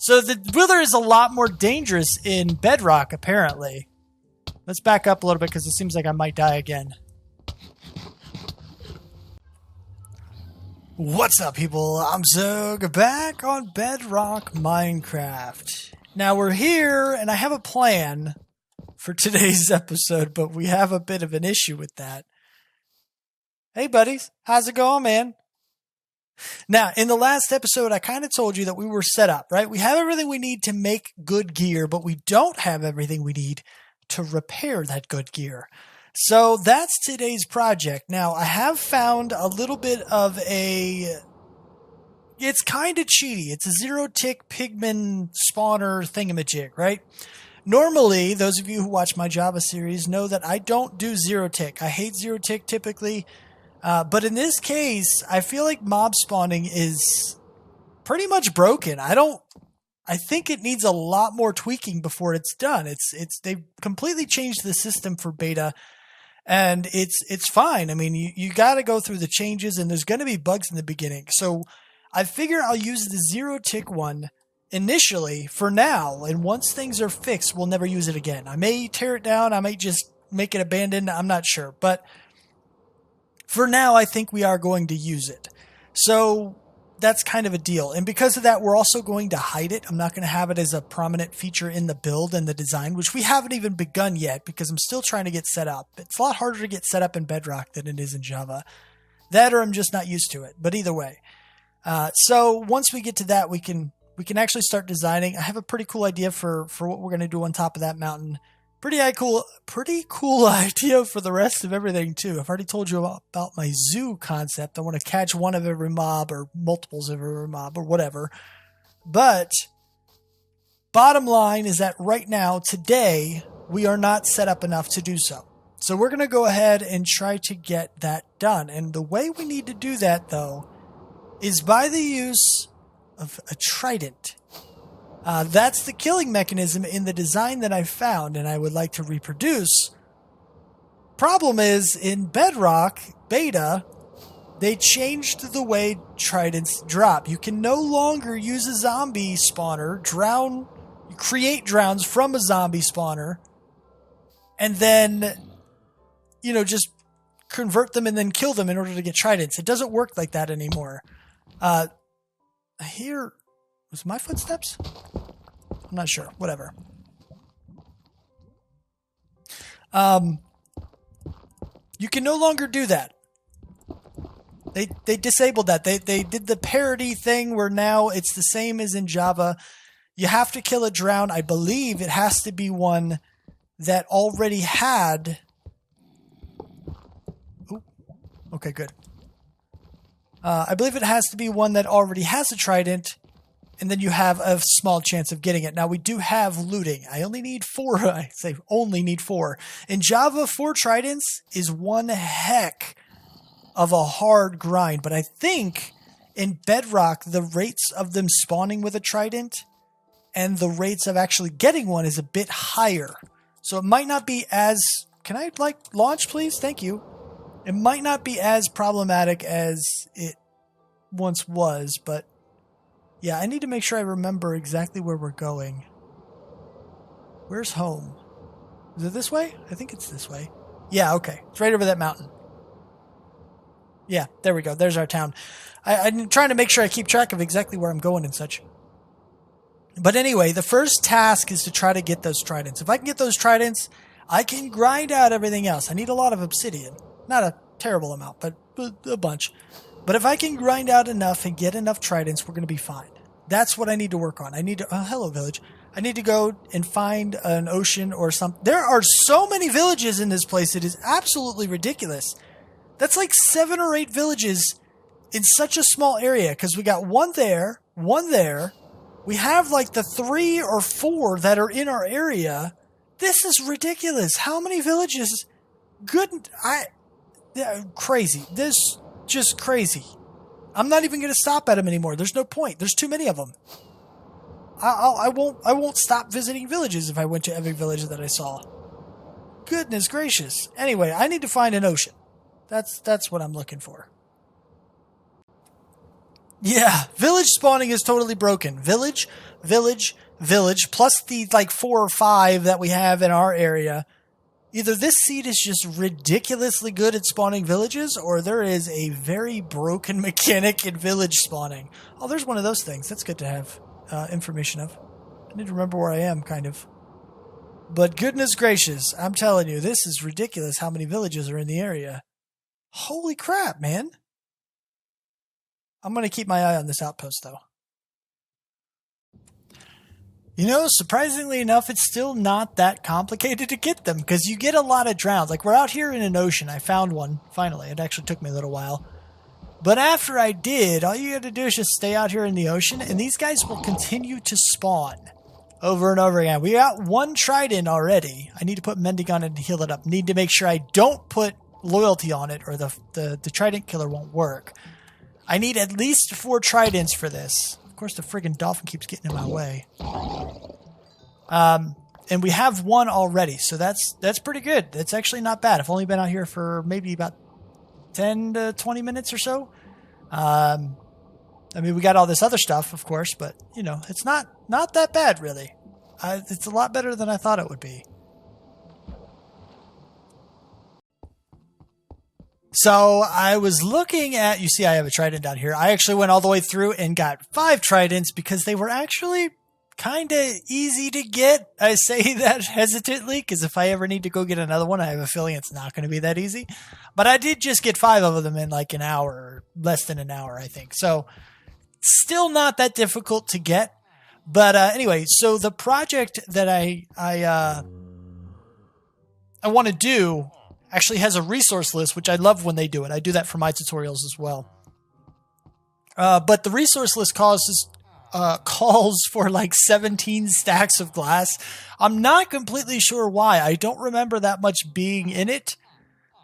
So the Wither is a lot more dangerous in Bedrock, apparently. Let's back up a little bit because it seems like I might die again. What's up, people? I'm Xogue, back on Bedrock Minecraft. Now we're here, and I have a plan for today's episode, but we have a bit of an issue with that. Hey, buddies. How's it going, man? Now, in the last episode, I kind of told you that we were set up, right? We have everything we need to make good gear, but we don't have everything we need to repair that good gear. So that's today's project. Now, I have found a little bit of it's kind of cheaty. It's a zero-tick pigman spawner thingamajig, right? Normally, those of you who watch my Java series know that I don't do zero-tick. I hate zero-tick typically. But in this case, I feel like mob spawning is pretty much broken. I think it needs a lot more tweaking before it's done. They've completely changed the system for beta, and it's fine. I mean, you got to go through the changes, and there's going to be bugs in the beginning. So I figure I'll use the zero tick one initially for now, and once things are fixed, we'll never use it again. I may tear it down. I might just make it abandoned. I'm not sure, but for now, I think we are going to use it. So that's kind of a deal. And because of that, we're also going to hide it. I'm not going to have it as a prominent feature in the build and the design, which we haven't even begun yet because I'm still trying to get set up. It's a lot harder to get set up in Bedrock than it is in Java. That or I'm just not used to it. But either way. So once we get to that, we can actually start designing. I have a pretty cool idea for what we're going to do on top of that mountain. Pretty cool idea for the rest of everything, too. I've already told you about my zoo concept. I want to catch one of every mob or multiples of every mob or whatever. But bottom line is that right now, today, we are not set up enough to do so. So we're going to go ahead and try to get that done. And the way we need to do that, though, is by the use of a trident. That's the killing mechanism in the design that I found and I would like to reproduce. Problem is, in Bedrock Beta, they changed the way tridents drop. You can no longer use a zombie spawner, create drowns from a zombie spawner, and then, just convert them and then kill them in order to get tridents. It doesn't work like that anymore. I hear... Was it my footsteps? I'm not sure. Whatever. You can no longer do that. They disabled that. They did the parity thing where now it's the same as in Java. You have to kill a drown. I believe it has to be one that already had... Ooh. Okay, good. I believe it has to be one that already has a trident, and then you have a small chance of getting it. Now, we do have looting. I only need 4. I say only need 4. In Java, 4 tridents is one heck of a hard grind. But I think in Bedrock, the rates of them spawning with a trident and the rates of actually getting one is a bit higher. So it might not be as... Can I, launch, please? Thank you. It might not be as problematic as it once was, but... Yeah, I need to make sure I remember exactly where we're going. Where's home? Is it this way? I think it's this way. Yeah, okay. It's right over that mountain. Yeah, there we go. There's our town. I'm trying to make sure I keep track of exactly where I'm going and such. But anyway, the first task is to try to get those tridents. If I can get those tridents, I can grind out everything else. I need a lot of obsidian. Not a terrible amount, but a bunch. But if I can grind out enough and get enough tridents, we're going to be fine. That's what I need to work on. I need to... Oh, hello, village. I need to go and find an ocean or something. There are so many villages in this place. It is absolutely ridiculous. That's like 7 or 8 villages in such a small area. Because we got one there, one there. We have like the 3 or 4 that are in our area. This is ridiculous. How many villages? Crazy. This... Just crazy. I'm not even going to stop at them anymore. There's no point. There's too many of them. I won't stop visiting villages if I went to every village that I saw. Goodness gracious. Anyway, I need to find an ocean. That's what I'm looking for. Yeah, village spawning is totally broken. Village, village, village, plus the like 4 or 5 that we have in our area. Either this seed is just ridiculously good at spawning villages, or there is a very broken mechanic in village spawning. Oh, there's one of those things. That's good to have information of. I need to remember where I am, kind of. But goodness gracious, I'm telling you, this is ridiculous how many villages are in the area. Holy crap, man. I'm going to keep my eye on this outpost, though. You know, surprisingly enough, it's still not that complicated to get them, because you get a lot of drowns. Like, we're out here in an ocean. I found one, finally. It actually took me a little while. But after I did, all you got to do is just stay out here in the ocean, and these guys will continue to spawn over and over again. We got one trident already. I need to put mending on it to heal it up. Need to make sure I don't put loyalty on it, or the trident killer won't work. I need at least 4 tridents for this. Of course, the friggin' dolphin keeps getting in my way. And we have one already, so that's pretty good. That's actually not bad. I've only been out here for maybe about 10 to 20 minutes or so. I mean, we got all this other stuff, of course, but, you know, it's not that bad, really. It's a lot better than I thought it would be. So I was looking at, you see I have a trident down here. I actually went all the way through and got 5 tridents because they were actually kind of easy to get. I say that hesitantly because if I ever need to go get another one, I have a feeling it's not going to be that easy. But I did just get 5 of them in like an hour, or less than an hour, I think. So still not that difficult to get. But anyway, so the project that I want to do actually has a resource list, which I love when they do it. I do that for my tutorials as well. But the resource list calls for like 17 stacks of glass. I'm not completely sure why. I don't remember that much being in it.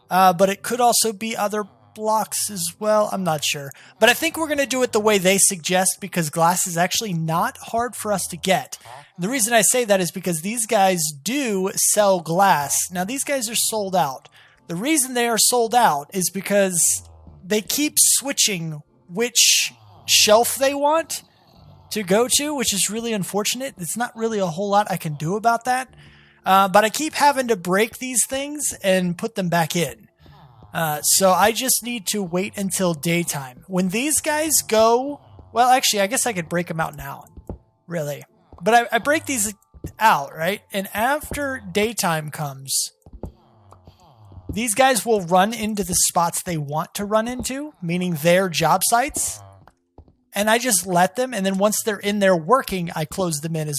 But it could also be other blocks as well. I'm not sure. But I think we're going to do it the way they suggest, because glass is actually not hard for us to get. The reason I say that is because these guys do sell glass. Now, these guys are sold out. The reason they are sold out is because they keep switching which shelf they want to go to, which is really unfortunate. It's not really a whole lot I can do about that. But I keep having to break these things and put them back in. So I just need to wait until daytime. When these guys go, well, actually, I guess I could break them out now, really. But I break these out, right? And after daytime comes, these guys will run into the spots they want to run into, meaning their job sites. And I just let them. And then once they're in there working, I close them in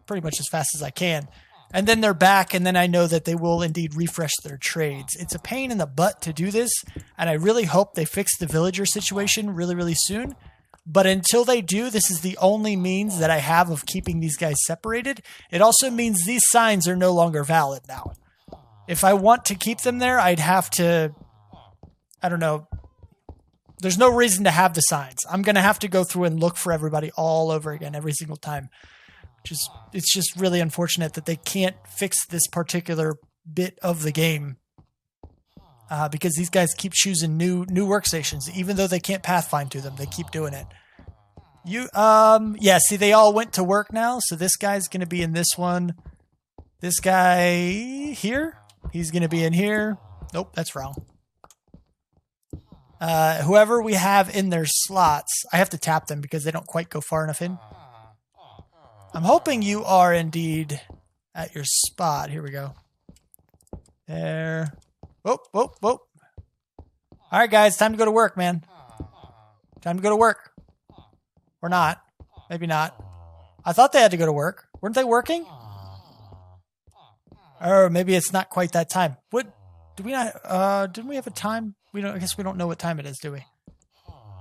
pretty much as fast as I can. And then they're back, and then I know that they will indeed refresh their trades. It's a pain in the butt to do this, and I really hope they fix the villager situation really, really soon. But until they do, this is the only means that I have of keeping these guys separated. It also means these signs are no longer valid now. If I want to keep them there, I'd have to, I don't know. There's no reason to have the signs. I'm going to have to go through and look for everybody all over again every single time. It's just really unfortunate that they can't fix this particular bit of the game because these guys keep choosing new workstations, even though they can't pathfind to them. They keep doing it. Yeah, see, they all went to work now, so this guy's going to be in this one. This guy here, he's going to be in here. Nope, that's wrong. Whoever we have in their slots, I have to tap them because they don't quite go far enough in. I'm hoping you are indeed at your spot. Here we go. There. Whoop, whoop, whoop. All right, guys, time to go to work, man. Time to go to work. Or not. Maybe not. I thought they had to go to work. Weren't they working? Or maybe it's not quite that time. What? Do we not? Didn't we have a time? I guess we don't know what time it is, do we?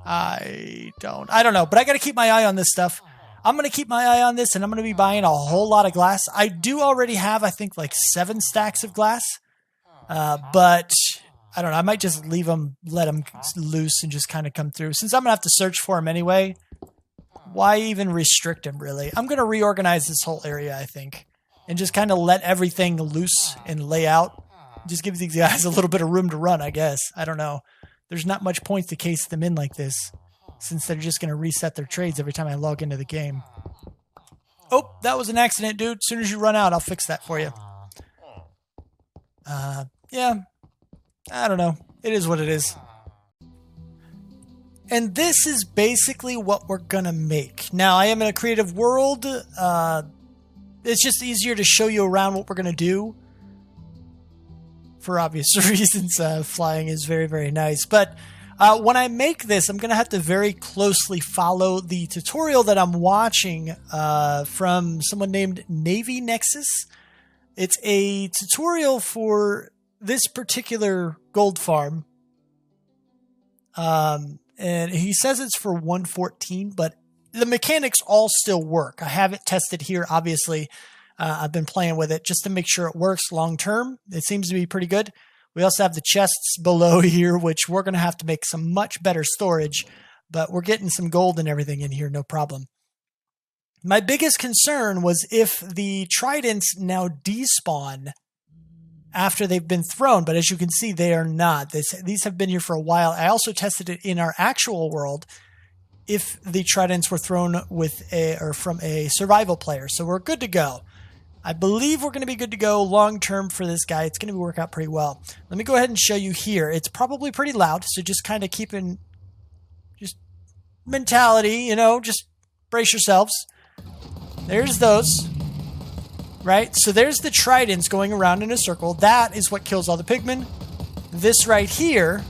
I don't know, but I got to keep my eye on this stuff. I'm going to keep my eye on this, and I'm going to be buying a whole lot of glass. I do already have, I think, like 7 stacks of glass. But I don't know. I might just leave them, let them loose and just kind of come through. Since I'm going to have to search for them anyway, why even restrict them, really? I'm going to reorganize this whole area, I think, and just kind of let everything loose and lay out. Just give these guys a little bit of room to run, I guess. I don't know. There's not much point to case them in like this. since they're just going to reset their trades every time I log into the game. Oh, that was an accident, dude. As soon as you run out, I'll fix that for you. Yeah, I don't know. It is what it is. And this is basically what we're going to make. Now, I am in a creative world. It's just easier to show you around what we're going to do. For obvious reasons, flying is very, very nice. But when I make this, I'm going to have to very closely follow the tutorial that I'm watching from someone named Navy Nexus. It's a tutorial for this particular gold farm. And he says it's for 114, but the mechanics all still work. I haven't tested here, obviously. I've been playing with it just to make sure it works long term. It seems to be pretty good. We also have the chests below here, which we're going to have to make some much better storage, but we're getting some gold and everything in here, no problem. My biggest concern was if the tridents now despawn after they've been thrown, but as you can see, they are not. These have been here for a while. I also tested it in our actual world if the tridents were thrown with from a survival player, so we're good to go. I believe we're going to be good to go long term for this guy. It's going to work out pretty well. Let me go ahead and show you here. It's probably pretty loud, so just kind of keeping just mentality, you know, just brace yourselves. There's those, right? So there's the tridents going around in a circle. That is what kills all the pigmen. This right here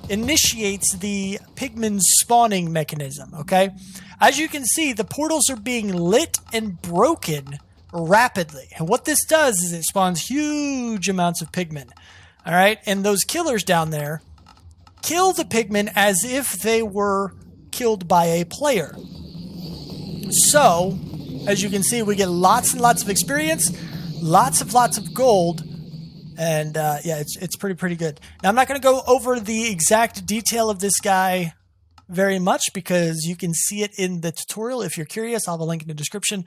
initiates the pigmen spawning mechanism, okay? As you can see, the portals are being lit and broken rapidly. And what this does is it spawns huge amounts of pigmen. All right? And those killers down there kill the pigmen as if they were killed by a player. So, as you can see, we get lots and lots of experience, lots of gold, and yeah, it's pretty good. Now, I'm not going to go over the exact detail of this guy very much because you can see it in the tutorial. If you're curious, I'll have a link in the description.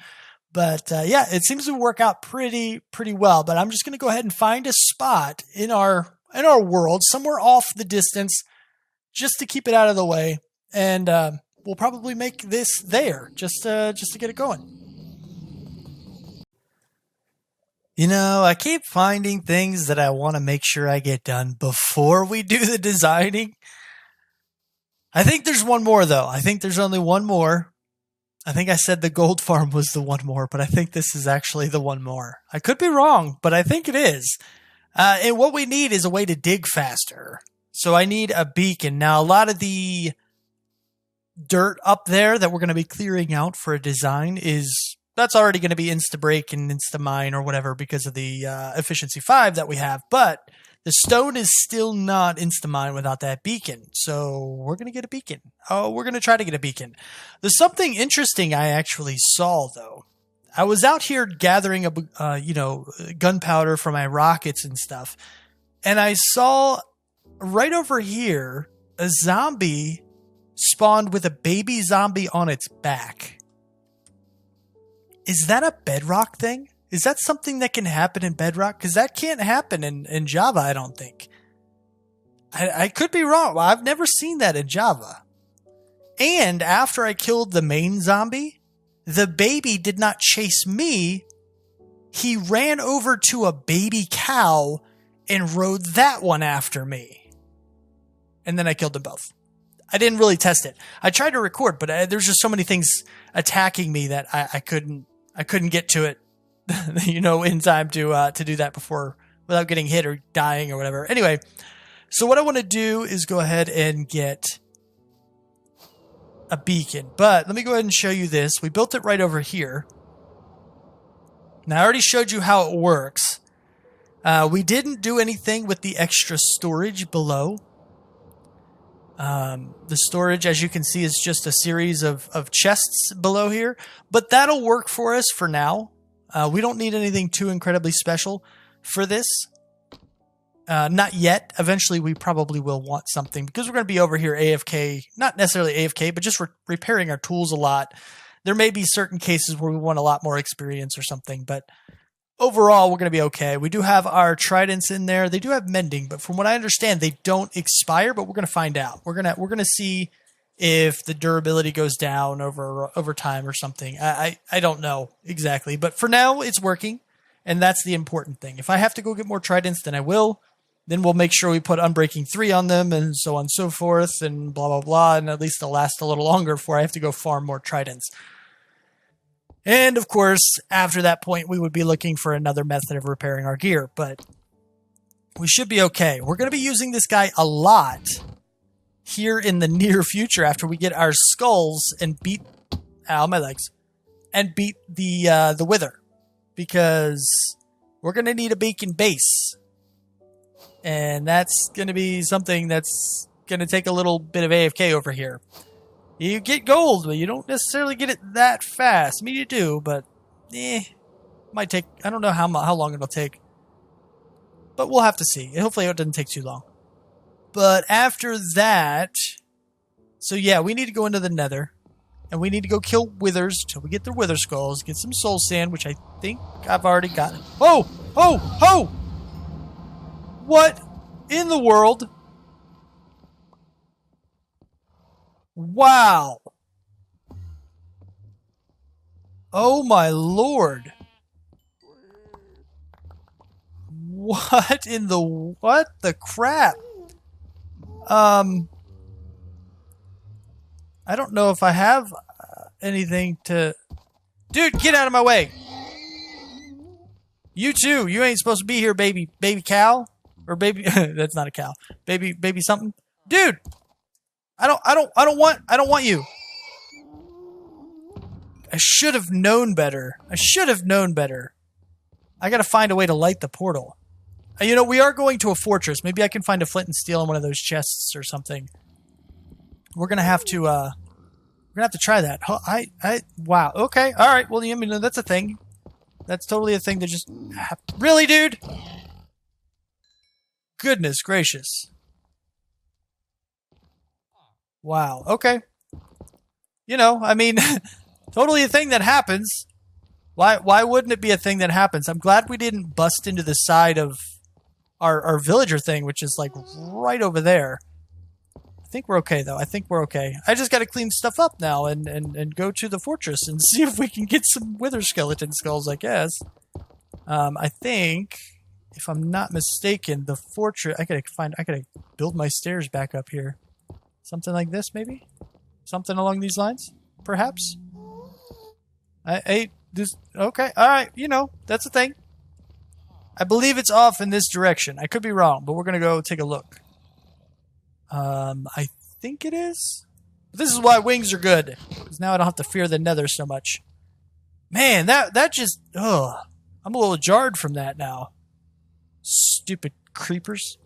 But yeah, it seems to work out pretty well. But I'm just going to go ahead and find a spot in our world, somewhere off the distance, just to keep it out of the way. And we'll probably make this there, just to get it going. You know, I keep finding things that I want to make sure I get done before we do the designing. I think there's one more, though. I think there's only one more. I think I said the gold farm was the one more, but I think this is actually the one more. I could be wrong, but I think it is. And what we need is a way to dig faster. So I need a beacon. Now, a lot of the dirt up there that we're going to be clearing out for a design that's already going to be insta-break and insta-mine or whatever because of the efficiency 5 that we have. But the stone is still not insta-mine without that beacon. So we're going to get a beacon. Oh, we're going to try to get a beacon. There's something interesting I actually saw, though. I was out here gathering gunpowder for my rockets and stuff. And I saw right over here a zombie spawned with a baby zombie on its back. Is that a Bedrock thing? Is that something that can happen in Bedrock? Because that can't happen in Java, I don't think. I could be wrong. I've never seen that in Java. And after I killed the main zombie, the baby did not chase me. He ran over to a baby cow and rode that one after me. And then I killed them both. I didn't really test it. I tried to record, but there's just so many things attacking me that I couldn't get to it, in time to do that without getting hit or dying or whatever. Anyway, so what I want to do is go ahead and get a beacon. But let me go ahead and show you this. We built it right over here. Now, I already showed you how it works. We didn't do anything with the extra storage below. The storage, as you can see, is just a series of chests below here. But that'll work for us for now. We don't need anything too incredibly special for this. Not yet. Eventually, we probably will want something because we're going to be over here AFK. Not necessarily AFK, but just repairing our tools a lot. There may be certain cases where we want a lot more experience or something, but overall, we're going to be okay. We do have our tridents in there. They do have mending, but from what I understand, they don't expire, but we're going to find out. We're going to see if the durability goes down over time or something. I don't know exactly, but for now it's working, and that's the important thing. If I have to go get more tridents, then I will. Then we'll make sure we put Unbreaking 3 on them, and so on and so forth, and blah, blah, blah, and at least they'll last a little longer before I have to go farm more tridents. And, of course, after that point, we would be looking for another method of repairing our gear, but we should be okay. We're going to be using this guy a lot here in the near future after we get our skulls and beat... Ow, my legs. And beat the Wither, because we're going to need a beacon base. And that's going to be something that's going to take a little bit of AFK over here. You get gold, but you don't necessarily get it that fast. I mean, you do, but might take... I don't know how long it'll take. But we'll have to see. Hopefully it doesn't take too long. But after that... So yeah, we need to go into the nether. And we need to go kill withers till we get the wither skulls. Get some soul sand, which I think I've already gotten. Oh! Oh! Oh! What in the world? Wow. Oh my lord. What in the... What the crap? I don't know if I have anything to... Dude, get out of my way. You too. You ain't supposed to be here, baby cow. Or baby... That's not a cow. Baby something. Dude! I don't want you. I should have known better. I should have known better. I gotta find a way to light the portal. You know, we are going to a fortress. Maybe I can find a flint and steel in one of those chests or something. We're gonna have to try that. Wow. Okay. All right. Well, I mean, that's a thing. That's totally a thing to just... Really, dude? Goodness gracious. Wow. Okay. You know, I mean, totally a thing that happens. Why wouldn't it be a thing that happens? I'm glad we didn't bust into the side of our villager thing, which is like right over there. I think we're okay, though. I think we're okay. I just got to clean stuff up now and go to the fortress and see if we can get some wither skeleton skulls, I guess. I think, if I'm not mistaken, the fortress... I gotta build my stairs back up here. Something like this, maybe? Something along these lines, perhaps? Okay, alright, you know, that's a thing. I believe it's off in this direction. I could be wrong, but we're gonna go take a look. I think it is. This is why wings are good, because now I don't have to fear the nether so much. Man, that just... Ugh. I'm a little jarred from that now. Stupid creepers.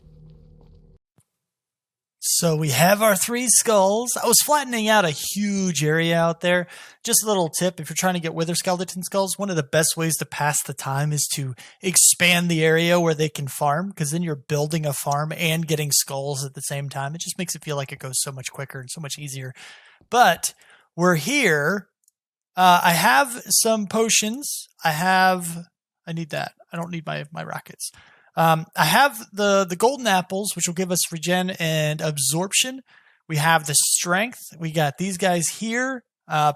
So we have our 3 skulls. I was flattening out a huge area out there. Just a little tip, if you're trying to get wither skeleton skulls, one of the best ways to pass the time is to expand the area where they can farm, because then you're building a farm and getting skulls at the same time. It just makes it feel like it goes so much quicker and so much easier. But we're here. I have some potions. I need that. I don't need my rockets. I have the golden apples, which will give us regen and absorption. We have the strength. We got these guys here.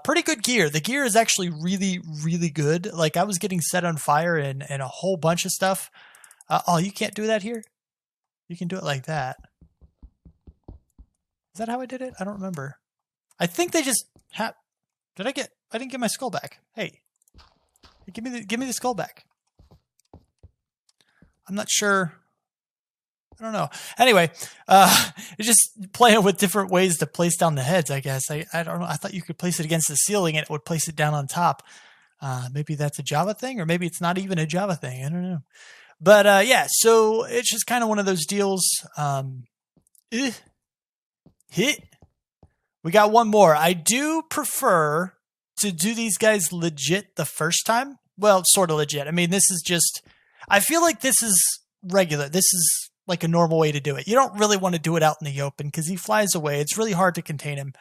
Pretty good gear. The gear is actually really, really good. Like, I was getting set on fire and a whole bunch of stuff. Oh, you can't do that here? You can do it like that. Is that how I did it? I don't remember. I think they just have... I didn't get my skull back. Hey. Give me the skull back. I'm not sure. I don't know. Anyway, it's just playing with different ways to place down the heads, I guess. I don't know. I thought you could place it against the ceiling and it would place it down on top. Maybe that's a Java thing, or maybe it's not even a Java thing. I don't know. But yeah, so it's just kind of one of those deals. Hit. We got one more. I do prefer to do these guys legit the first time. Well, sort of legit. I mean, this is just... I feel like this is regular. This is like a normal way to do it. You don't really want to do it out in the open because he flies away. It's really hard to contain him.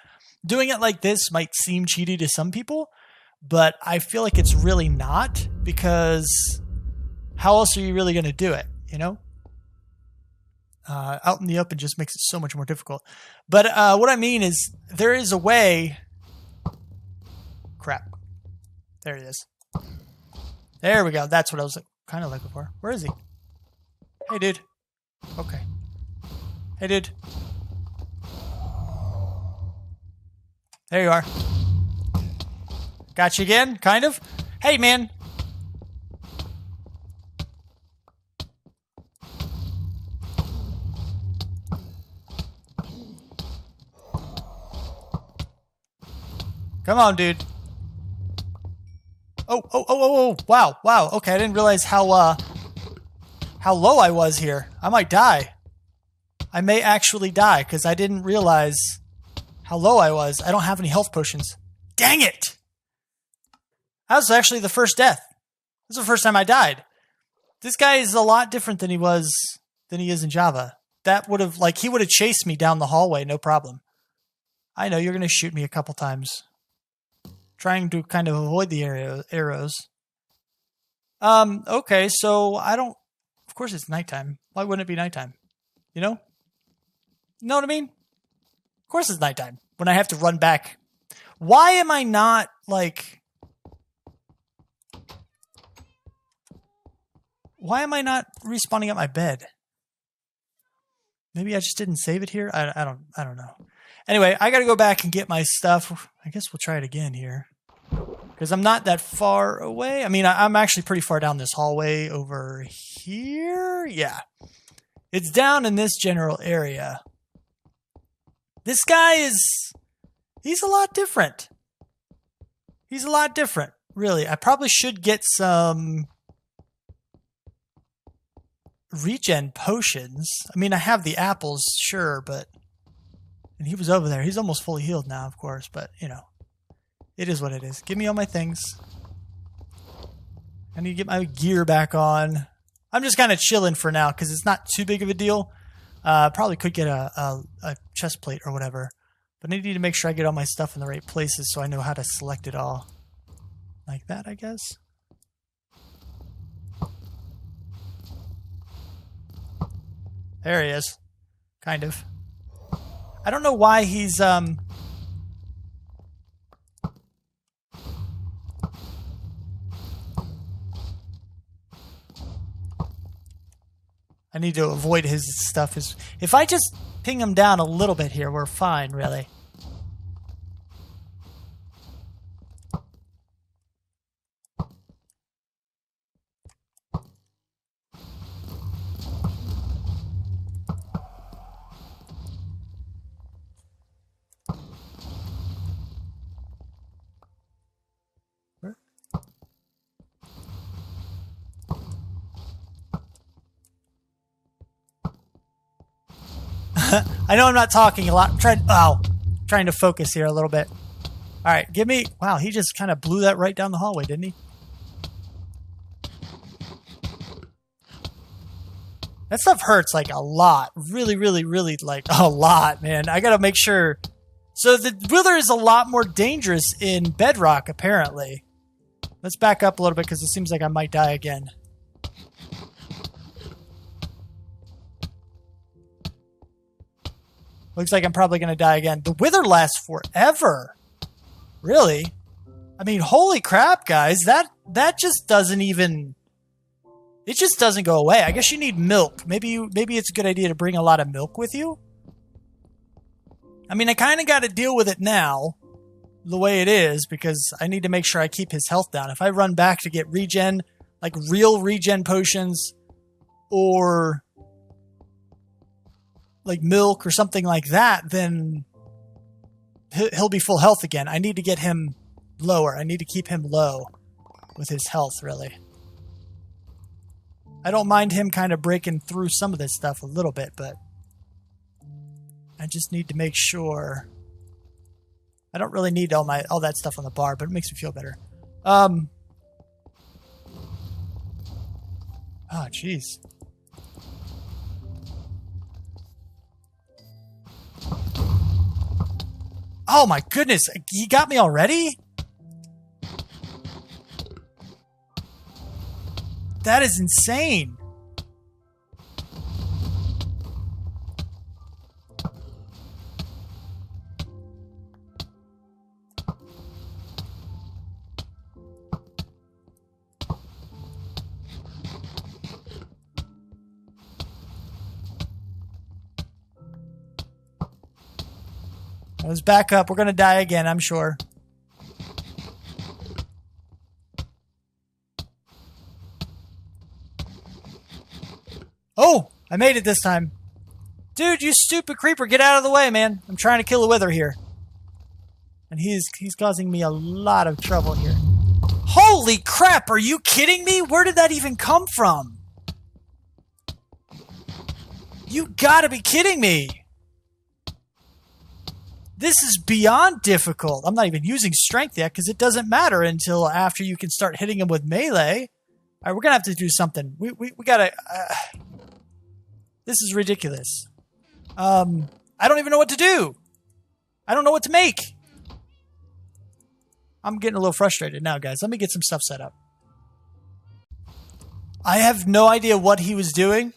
Doing it like this might seem cheaty to some people, but I feel like it's really not, because how else are you really going to do it, you know? Out in the open just makes it so much more difficult. But what I mean is there is a way. Crap. There he is. There we go. That's what I was kind of looking for. Where is he? Hey, dude. Okay. Hey, dude. There you are. Got you again, kind of. Hey, man. Come on, dude. Oh. Wow. Okay, I didn't realize how low I was here. I might die. I may actually die because I didn't realize how low I was. I don't have any health potions. Dang it! That was actually the first death. This is the first time I died. This guy is a lot different than he is in Java. That would have, he would have chased me down the hallway, no problem. I know, you're going to shoot me a couple times. Trying to kind of avoid the arrows. Okay, so of course it's nighttime. Why wouldn't it be nighttime? You know? You know what I mean? Of course it's nighttime when I have to run back. Why am I not, why am I not respawning at my bed? Maybe I just didn't save it here? I don't know. Anyway, I gotta go back and get my stuff. I guess we'll try it again here. Because I'm not that far away. I mean, I'm actually pretty far down this hallway over here. Yeah. It's down in this general area. This guy he's a lot different. He's a lot different, really. I probably should get some regen potions. I mean, I have the apples, sure, but... And he was over there. He's almost fully healed now, of course, but, you know. It is what it is. Give me all my things. I need to get my gear back on. I'm just kind of chilling for now because it's not too big of a deal. Probably could get a chest plate or whatever. But I need to make sure I get all my stuff in the right places so I know how to select it all. Like that, I guess. There he is. Kind of. I don't know why he's... I need to avoid his stuff. If I just ping him down a little bit here, we're fine, really. I know I'm not talking a lot. I'm trying to focus here a little bit. All right, give me... Wow, he just kind of blew that right down the hallway, didn't he? That stuff hurts a lot. Really, a lot, man. I gotta make sure... So the Wither is a lot more dangerous in Bedrock, apparently. Let's back up a little bit because it seems like I might die again. Looks like I'm probably going to die again. The Wither lasts forever. Really? I mean, holy crap, guys. That just doesn't even... It just doesn't go away. I guess you need milk. Maybe it's a good idea to bring a lot of milk with you. I mean, I kind of got to deal with it now, the way it is, because I need to make sure I keep his health down. If I run back to get regen, real regen potions, or... milk or something like that, then he'll be full health again. I need to get him lower. I need to keep him low with his health, really. I don't mind him kind of breaking through some of this stuff a little bit, but I just need to make sure. I don't really need all that stuff on the bar, but it makes me feel better. Oh, jeez. Oh my goodness, he got me already? That is insane. Let's back up. We're going to die again, I'm sure. Oh, I made it this time. Dude, you stupid creeper, get out of the way, man. I'm trying to kill a wither here. And he's causing me a lot of trouble here. Holy crap, are you kidding me? Where did that even come from? You gotta be kidding me. This is beyond difficult. I'm not even using strength yet because it doesn't matter until after you can start hitting him with melee. All right, we're gonna have to do something. We gotta... this is ridiculous. I don't even know what to do. I don't know what to make. I'm getting a little frustrated now, guys. Let me get some stuff set up. I have no idea what he was doing.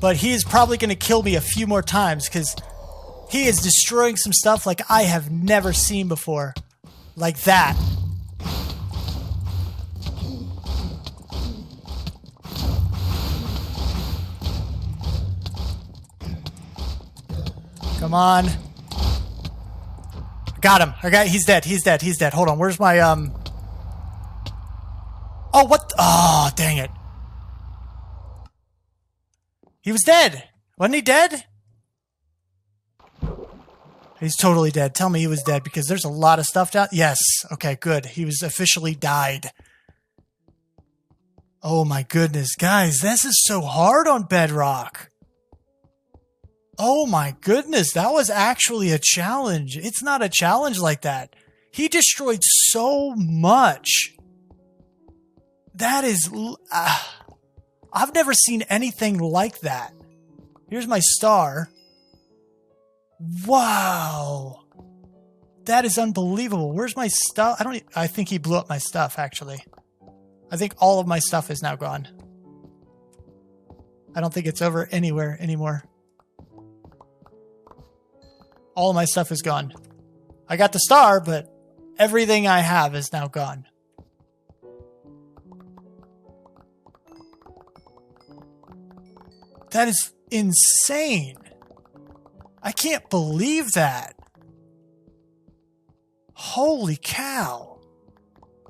But he is probably going to kill me a few more times because he is destroying some stuff like I have never seen before. Like that. Come on. Got him. He's dead. He's dead. He's dead. Hold on. Where's my, Oh, what? Oh, dang it. He was dead. Wasn't he dead? He's totally dead. Tell me he was dead because there's a lot of stuff down. Yes. Okay, good. He was officially died. Oh my goodness. Guys, this is so hard on Bedrock. Oh my goodness. That was actually a challenge. It's not a challenge like that. He destroyed so much. That is... I've never seen anything like that. Here's my star. Wow. That is unbelievable. Where's my stuff? I think he blew up my stuff, actually. I think all of my stuff is now gone. I don't think it's over anywhere anymore. All of my stuff is gone. I got the star, but everything I have is now gone. That is insane. I can't believe that. Holy cow.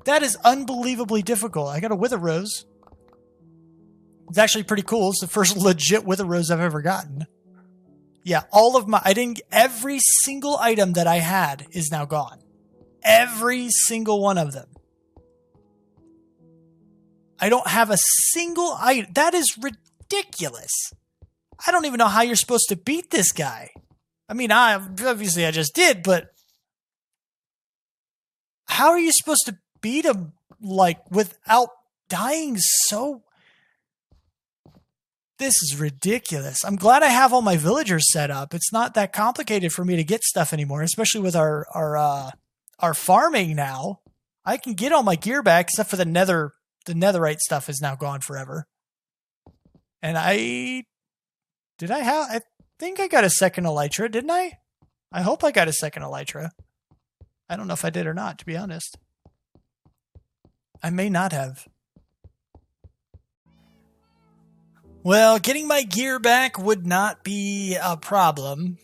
That is unbelievably difficult. I got a wither rose. It's actually pretty cool. It's the first legit wither rose I've ever gotten. Yeah, all of my... every single item that I had is now gone. Every single one of them. I don't have a single item. That is ridiculous. I don't even know how you're supposed to beat this guy. I mean, obviously I just did, but how are you supposed to beat him, like, without dying so... This is ridiculous. I'm glad I have all my villagers set up. It's not that complicated for me to get stuff anymore, especially with our farming now. I can get all my gear back, except for the netherite stuff is now gone forever. And I think I got a second elytra, didn't I? I hope I got a second elytra. I don't know if I did or not, to be honest. I may not have. Well, getting my gear back would not be a problem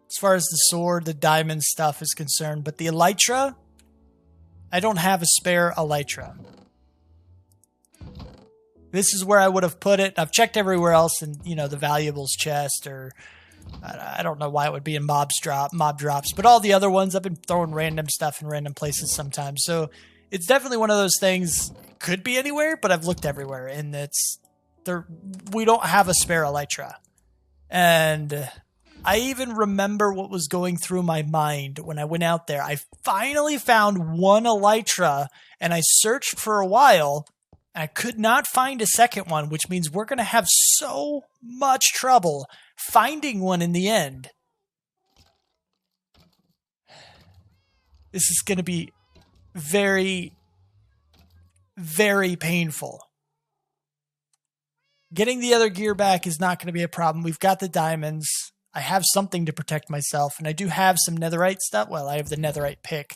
as far as the sword, the diamond stuff is concerned. But the elytra, I don't have a spare elytra. This is where I would have put it. I've checked everywhere else in, you know, the valuables chest, or I don't know why it would be in mob drops, but all the other ones, I've been throwing random stuff in random places sometimes. So it's definitely one of those things, could be anywhere, but I've looked everywhere, and we don't have a spare elytra. And I even remember what was going through my mind when I went out there. I finally found one elytra, and I searched for a while. I could not find a second one, which means we're going to have so much trouble finding one in the end. This is going to be very, very painful. Getting the other gear back is not going to be a problem. We've got the diamonds. I have something to protect myself, and I do have some netherite stuff. Well, I have the netherite pick.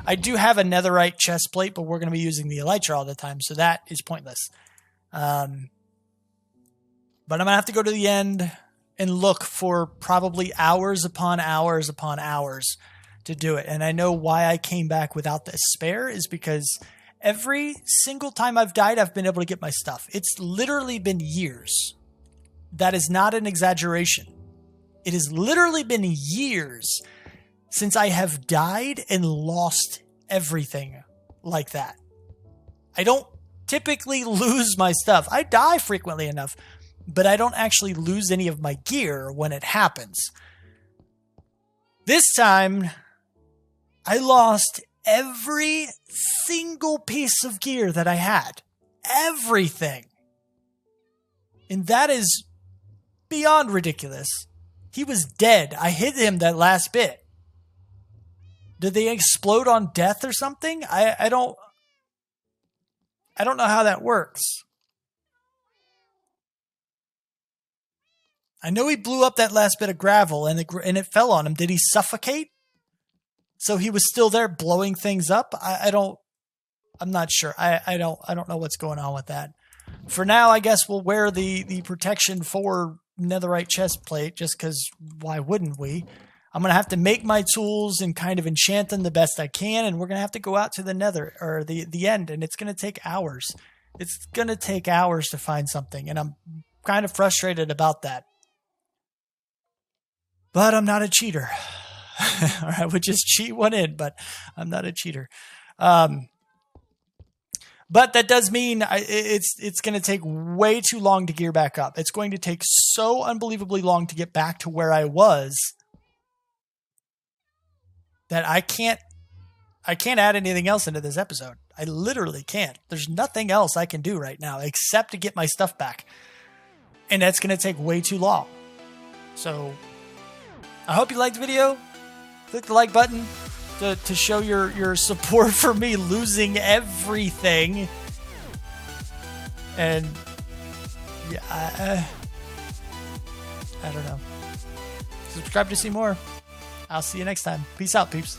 I do have a netherite chest plate, but we're going to be using the elytra all the time, so that is pointless. But I'm going to have to go to the end and look for probably hours upon hours upon hours to do it. And I know why I came back without the spare is because every single time I've died, I've been able to get my stuff. It's literally been years. That is not an exaggeration. It has literally been years since I have died and lost everything like that. I don't typically lose my stuff. I die frequently enough, but I don't actually lose any of my gear when it happens. This time, I lost every single piece of gear that I had. Everything. And that is beyond ridiculous. He was dead. I hit him that last bit. Did they explode on death or something? I don't know how that works. I know he blew up that last bit of gravel and it fell on him. Did he suffocate? So he was still there blowing things up? I'm not sure. I don't know what's going on with that. For now, I guess we'll wear the protection for netherite chest plate just because why wouldn't we? I'm going to have to make my tools and kind of enchant them the best I can, and we're going to have to go out to the nether, or the end, and it's going to take hours. It's going to take hours to find something, and I'm kind of frustrated about that. But I'm not a cheater. Or I would just cheat one in, but I'm not a cheater. But that does mean it's going to take way too long to gear back up. It's going to take so unbelievably long to get back to where I was that I can't add anything else into this episode. I literally can't. There's nothing else I can do right now except to get my stuff back. And that's going to take way too long. So I hope you liked the video. Click the like button to show your support for me losing everything. And yeah, I don't know. Subscribe to see more. I'll see you next time. Peace out, peeps.